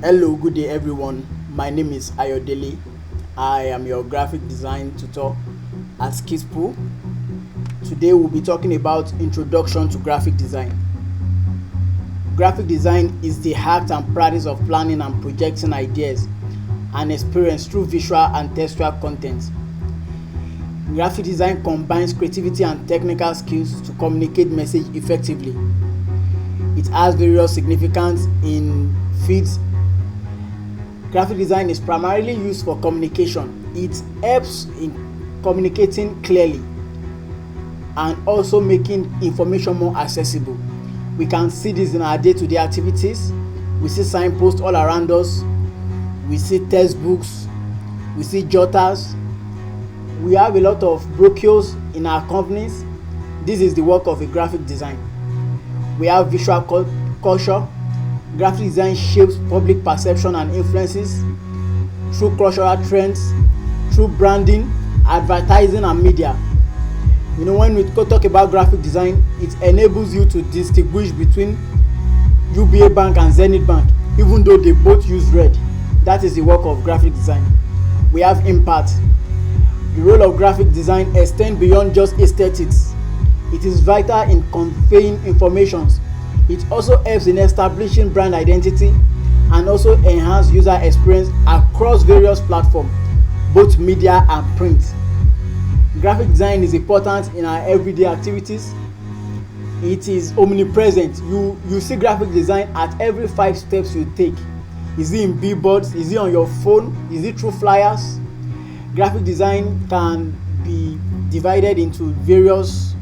Hello, good day everyone. My name is Ayodele. I am your graphic design tutor at Skillspool. Today we'll be talking about introduction to graphic design. Graphic design is the act and practice of planning and projecting ideas and experience through visual and textual content. Graphic design combines creativity and technical skills to communicate message effectively. It has various significance in fields. Graphic design is primarily used for communication. It helps in communicating clearly and also making information more accessible. We can see this in our day-to-day activities. We see signposts all around us. We see textbooks. We see jotters. We have a lot of brochures in our companies. This is the work of a graphic design. We have visual culture. Graphic design shapes public perception and influences through cultural trends, through branding, advertising, and media. When we talk about graphic design, it enables you to distinguish between UBA Bank and Zenith Bank, even though they both use red. That is the work of graphic design. We have impact. The role of graphic design extends beyond just aesthetics. It is vital in conveying information. It also helps in establishing brand identity and also enhance user experience across various platforms, both media and print. Graphic design is important in our everyday activities. It is omnipresent. You see graphic design at every 5 steps you take. Is it in billboards? Is it on your phone? Is it through flyers? Graphic design can be divided into various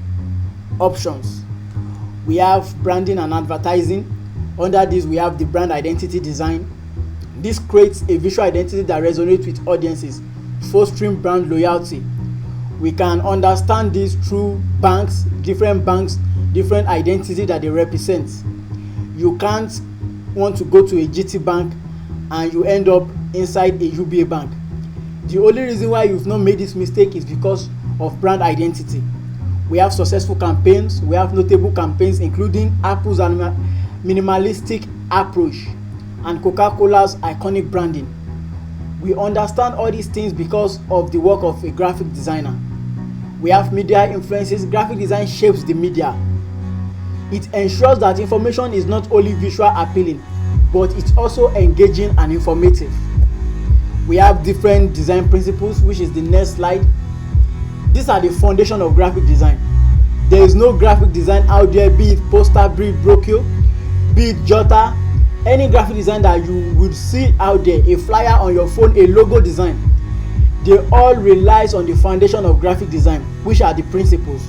options. We have branding and advertising. Under this, we have the brand identity design. This creates a visual identity that resonates with audiences, fostering brand loyalty. We can understand this through banks, different identity that they represent. You can't want to go to a GT bank and you end up inside a UBA bank. The only reason why you've not made this mistake is because of brand identity. We have successful campaigns. We have notable campaigns including Apple's minimalistic approach and Coca-Cola's iconic branding. We understand all these things because of the work of a graphic designer. We have media influences. Graphic design shapes the media. It ensures that information is not only visual appealing, but it's also engaging and informative. We have different design principles, which is the next slide. These are the foundation of graphic design. There is no graphic design out there, be it poster, be it brochure, be it jotter, any graphic design that you would see out there, a flyer on your phone, a logo design. They all relies on the foundation of graphic design, which are the principles.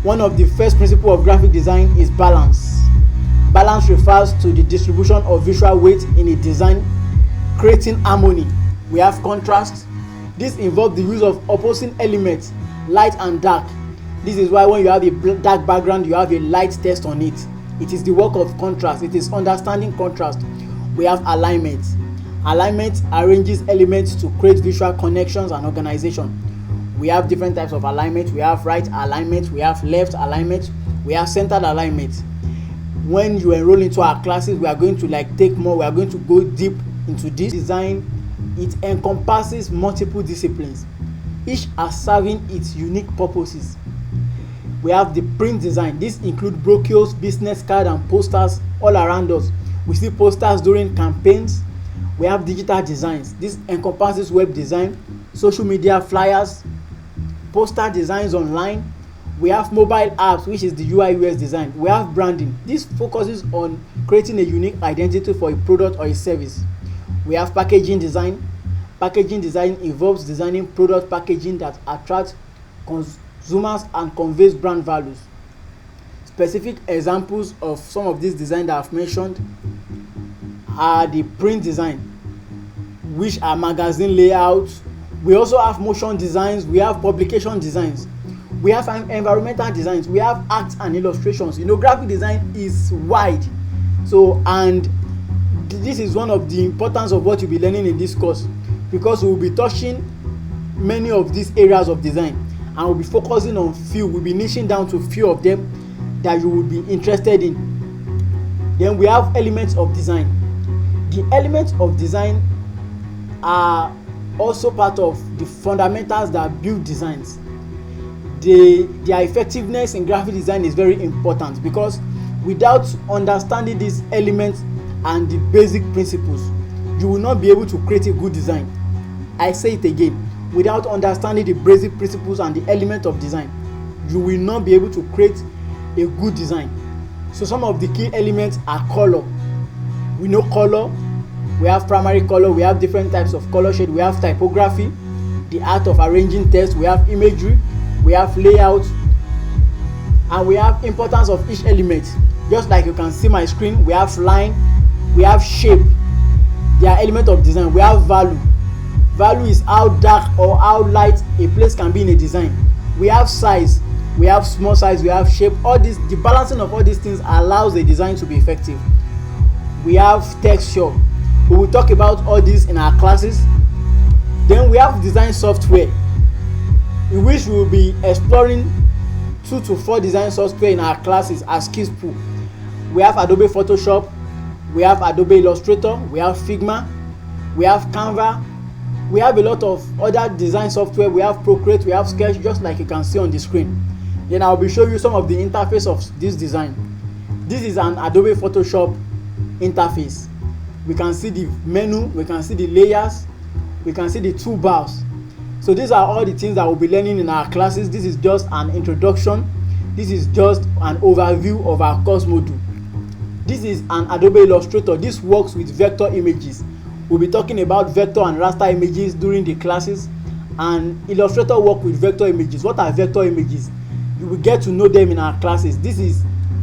One of the first principles of graphic design is balance. Balance refers to the distribution of visual weight in a design, creating harmony. We have contrast. This involves the use of opposing elements, light and dark. This is why when you have a dark background, you have a light text on it. It is the work of contrast. It is understanding contrast. We have alignment. Alignment arranges elements to create visual connections and organization. We have different types of alignment. We have right alignment, we have left alignment, we have centered alignment. When you enroll into our classes, we are going to we are going to go deep into this design. It encompasses multiple disciplines, each as serving its unique purposes. We have the print design. This includes brochures, business cards, and posters all around us. We see posters during campaigns. We have digital designs. This encompasses web design, social media flyers, poster designs online. We have mobile apps, which is the UI UX design. We have branding. This focuses on creating a unique identity for a product or a service. We have packaging design. Packaging design involves designing product packaging that attracts consumers and conveys brand values. Specific examples of some of these designs that I've mentioned are the print design, which are magazine layouts. We also have motion designs. We have publication designs. We have environmental designs. We have arts and illustrations. Graphic design is wide. And this is one of the importance of what you'll be learning in this course, because we'll be touching many of these areas of design and we'll be focusing on few. We'll be niching down to few of them that you will be interested in. Then we have elements of design. The elements of design are also part of the fundamentals that build designs. Their effectiveness in graphic design is very important, because without understanding these elements and the basic principles, you will not be able to create a good design. I say it again, without understanding the basic principles and the element of design, you will not be able to create a good design. So some of the key elements are color. We know color. We have primary color. We have different types of color shade. We have typography, the art of arranging text. We have imagery. We have layout, and we have importance of each element. Just like you can see my screen, we have line, we have shape. They are elements of design. We have value. Value is how dark or how light a place can be in a design. We have size. We have small size. We have shape. All this, the balancing of all these things allows a design to be effective. We have texture. We will talk about all this in our classes. Then we have design software, in which we will be exploring 2 to 4 design software in our classes as Skills Pool. We have Adobe Photoshop, we have Adobe Illustrator, we have Figma, we have Canva, we have a lot of other design software. We have Procreate, we have Sketch, just like you can see on the screen. Then I'll be showing you some of the interface of this design. This is an Adobe Photoshop interface. We can see the menu, we can see the layers, we can see the toolbars. So these are all the things that we'll be learning in our classes. This is just an introduction. This is just an overview of our course module. This is an Adobe Illustrator. This works with vector images. We'll be talking about vector and raster images during the classes, and Illustrator work with vector images. What are vector images? You will get to know them in our classes. This is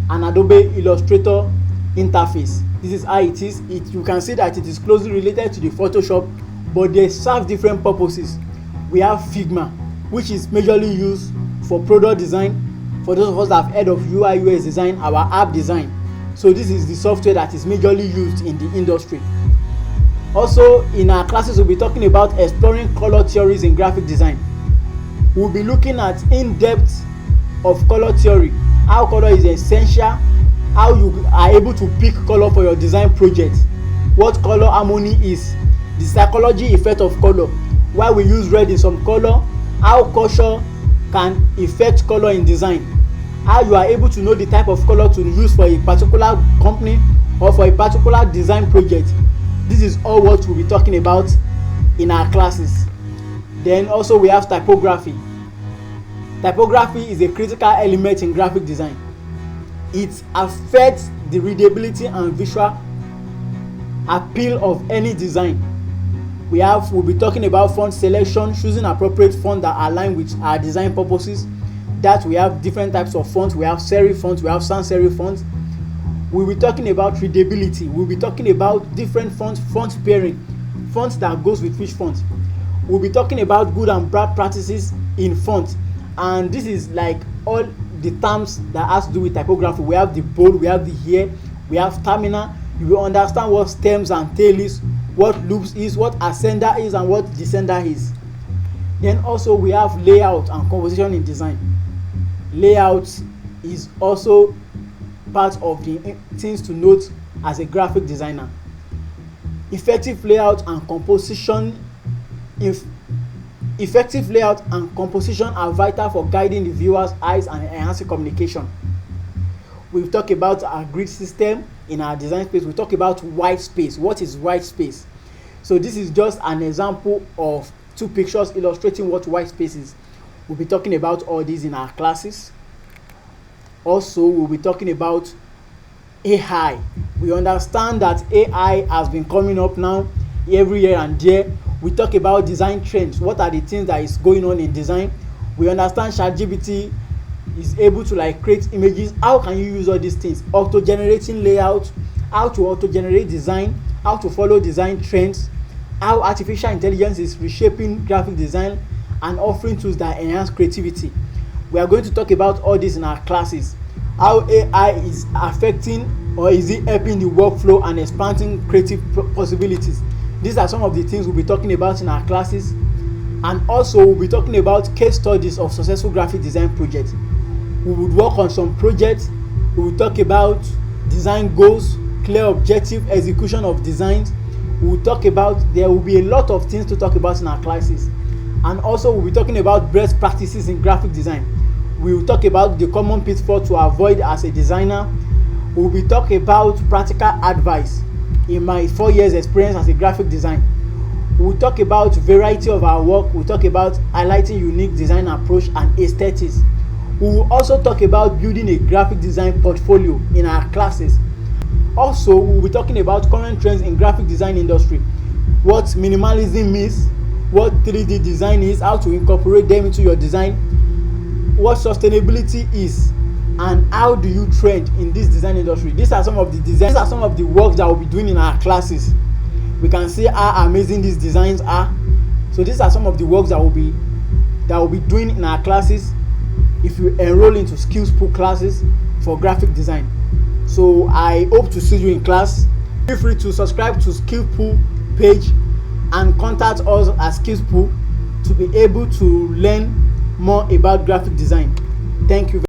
an Adobe Illustrator interface. This is how it is. You can see that it is closely related to the Photoshop, but they serve different purposes. We have Figma, which is majorly used for product design. For those of us that have heard of UI UX design, our app design. So this is the software that is majorly used in the industry. Also, in our classes, we'll be talking about exploring color theories in graphic design. We'll be looking at in-depth of color theory, how color is essential, how you are able to pick color for your design project, what color harmony is, the psychology effect of color, why we use red in some color, how culture can affect color in design, how you are able to know the type of color to use for a particular company or for a particular design project. This is all what we'll be talking about in our classes. Then also we have typography. Typography is a critical element in graphic design. It affects the readability and visual appeal of any design. We'll be talking about font selection, choosing appropriate font that align with our design purposes. That we have different types of fonts. We have serif fonts, we have sans serif fonts. We'll be talking about readability. We'll be talking about different fonts, font pairing, fonts that goes with which font. We'll be talking about good and bad practices in font. And this is like all the terms that has to do with typography. We have the bold, we have the here, we have terminal. You will understand what stems and tail is, what loops is, what ascender is, and what descender is. Then also we have layout and composition in design. Layout is also part of the things to note as a graphic designer. Effective layout and composition are vital for guiding the viewer's eyes and enhancing communication. We'll talk about our grid system in our design space. We'll talk about white space. What is white space? So this is just an example of 2 pictures illustrating what white space is. We'll be talking about all these in our classes. Also, we'll be talking about AI. We understand that AI has been coming up now every year and there. We talk about design trends. What are the things that is going on in design? We understand ChatGPT is able to create images. How can you use all these things? Auto-generating layout, how to auto-generate design, how to follow design trends, how artificial intelligence is reshaping graphic design and offering tools that enhance creativity. We are going to talk about all this in our classes. How AI is affecting, or is it helping the workflow and expanding creative possibilities? These are some of the things we'll be talking about in our classes. And also we'll be talking about case studies of successful graphic design projects. We would work on some projects. We will talk about design goals, clear objective, execution of designs, There will be a lot of things to talk about in our classes, and also we'll be talking about best practices in graphic design. We will talk about the common pitfalls to avoid as a designer. We'll be talking about practical advice in my 4 years experience as a graphic designer. We'll talk about variety of our work. We'll talk about highlighting unique design approach and aesthetics. We will also talk about building a graphic design portfolio in our classes. Also, we'll be talking about current trends in graphic design industry, what minimalism means, what 3D design is, how to incorporate them into your design, what sustainability is, and how do you trend in this design industry. These are some of the works that we'll be doing in our classes. We can see how amazing these designs are. So these are some of the works that we'll be doing in our classes if you enroll into Skills Pool classes for graphic design. So I hope to see you in class. Feel free to subscribe to Skills Pool page and contact us at Skills Pool to be able to learn more about graphic design. Thank you.